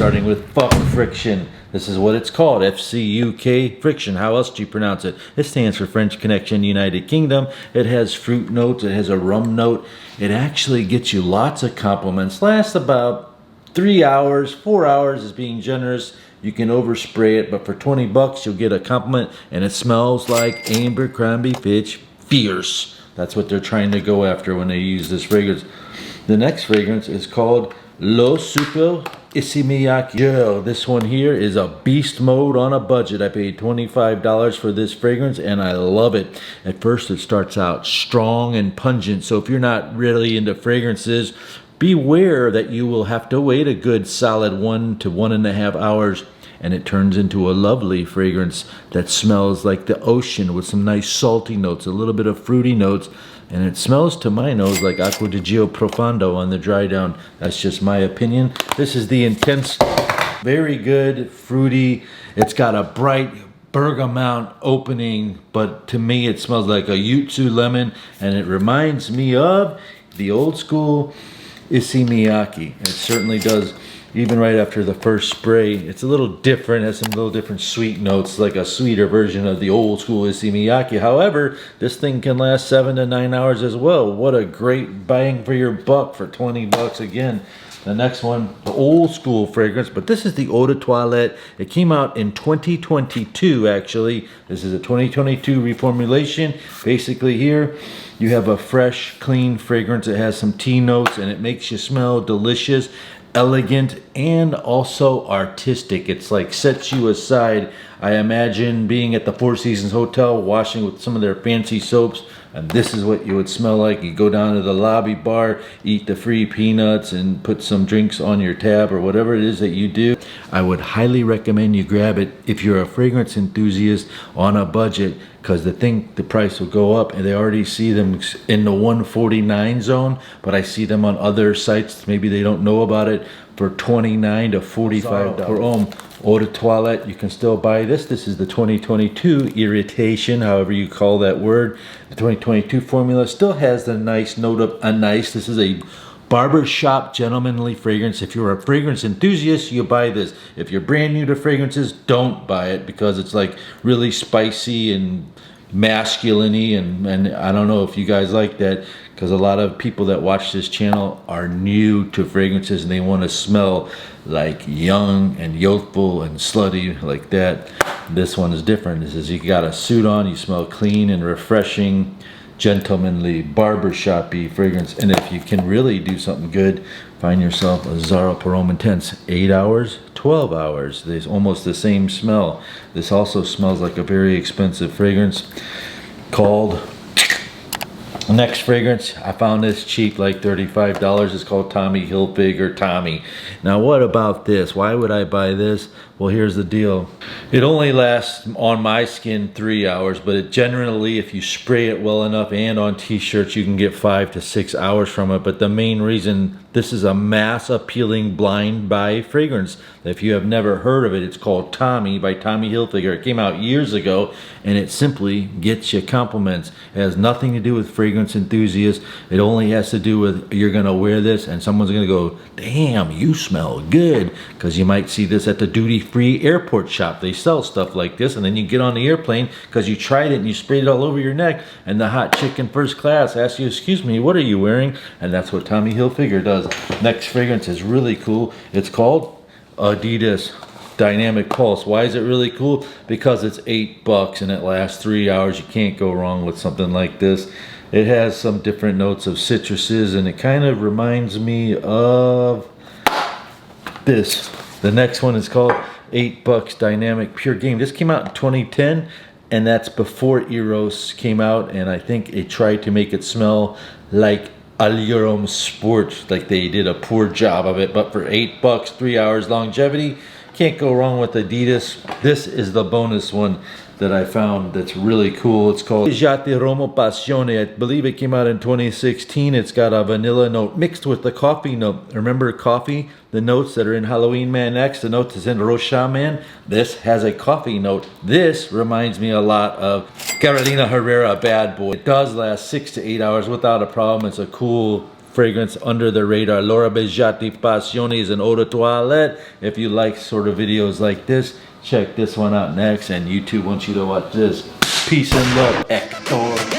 starting with fuck friction. This is what it's called, FCUK friction. How else do you pronounce it? It stands for French Connection United Kingdom. It has fruit notes, it has a rum note. It actually gets you lots of compliments. Lasts about 3 hours, 4 hours is being generous. You can overspray it, but for 20 bucks you'll get a compliment, and it smells like Abercrombie Fitch Fierce. That's what they're trying to go after when they use this fragrance. The next fragrance is called Lo Super Isimiyaki Gel. This one here is a beast mode on a budget. I paid $25 for this fragrance and I love it. At first it starts out strong and pungent, so if you're not really into fragrances, beware that you will have to wait a good solid 1 to 1.5 hours, and it turns into a lovely fragrance that smells like the ocean with some nice salty notes, a little bit of fruity notes, and it smells to my nose like Acqua di Gio Profondo on the dry down. That's just my opinion. This is the intense, very good, fruity. It's got a bright bergamot opening, but to me it smells like a yuzu lemon, and it reminds me of the old school Issey Miyake. It certainly does. Even right after the first spray, it's a little different, has some little different sweet notes, like a sweeter version of the old school Issey Miyake. However, this thing can last 7 to 9 hours as well. What a great bang for your buck for 20 bucks again. The next one, the old school fragrance, but this is the Eau de Toilette. It came out in 2022, actually. This is a 2022 reformulation. Basically here, you have a fresh, clean fragrance. It has some tea notes, and it makes you smell delicious, elegant, and also artistic. It's like sets you aside. I imagine being at the Four Seasons Hotel, washing with some of their fancy soaps, and this is what you would smell like. You go down to the lobby bar, eat the free peanuts, and put some drinks on your tab or whatever it is that you do. I would highly recommend you grab it if you're a fragrance enthusiast on a budget, because the price will go up, and they already see them in the $149 zone, but I see them on other sites, maybe they don't know about it, for $29 to $45. Eau de Toilette, you can still buy this. This is the 2022 Irritation, however you call that word. The 2022 formula still has the nice note of anise. This is a barbershop gentlemanly fragrance. If you're a fragrance enthusiast, you buy this. If you're brand new to fragrances, don't buy it, because it's like really spicy and masculine-y, and I don't know if you guys like that, because a lot of people that watch this channel are new to fragrances and they want to smell like young and youthful and slutty like that. This one is different. This is, you got a suit on, you smell clean and refreshing, gentlemanly, barbershop-y fragrance. And if you can really do something good, find yourself a Zara Parome Intense. 8 hours, 12 hours. There's almost the same smell. This also smells like a very expensive fragrance called... Next fragrance, I found this cheap, like $35. It's called Tommy Hilfiger Tommy. Now what about this? Why would I buy this? Well, here's the deal. It only lasts on my skin 3 hours, but it generally, if you spray it well enough and on t-shirts, you can get 5 to 6 hours from it. But the main reason, this is a mass appealing blind buy fragrance. If you have never heard of it, it's called Tommy by Tommy Hilfiger. It came out years ago, and it simply gets you compliments. It has nothing to do with fragrance enthusiasts. It only has to do with, you're gonna wear this and someone's gonna go, damn, you smell good, because you might see this at the duty-free airport shop. They sell stuff like this, and then you get on the airplane because you tried it and you sprayed it all over your neck, and the hot chick in first class asks you, excuse me, what are you wearing? And that's what Tommy Hilfiger does. Next fragrance is really cool. It's called Adidas Dynamic Pulse. Why is it really cool? Because it's $8 and it lasts 3 hours. You can't go wrong with something like this. It has some different notes of citruses, and it kind of reminds me of this. The next one is called $8 Dynamic Pure Game. This came out in 2010, and that's before Eros came out, and I think it tried to make it smell like Allure Sport, like they did a poor job of it. But for $8, 3 hours longevity, can't go wrong with Adidas. This is the bonus one that I found that's really cool. It's called Giate Romo Passione. I believe it came out in 2016. It's got a vanilla note mixed with the coffee note. Remember coffee? The notes that are in Halloween Man X, the notes is in Roshan Man. This has a coffee note. This reminds me a lot of Carolina Herrera Bad Boy. It does last 6 to 8 hours without a problem. It's a cool fragrance under the radar. Laura Bejati Passiones and Eau de Toilette. If you like sort of videos like this, check this one out next. And YouTube wants you to watch this. Peace and love, Hector.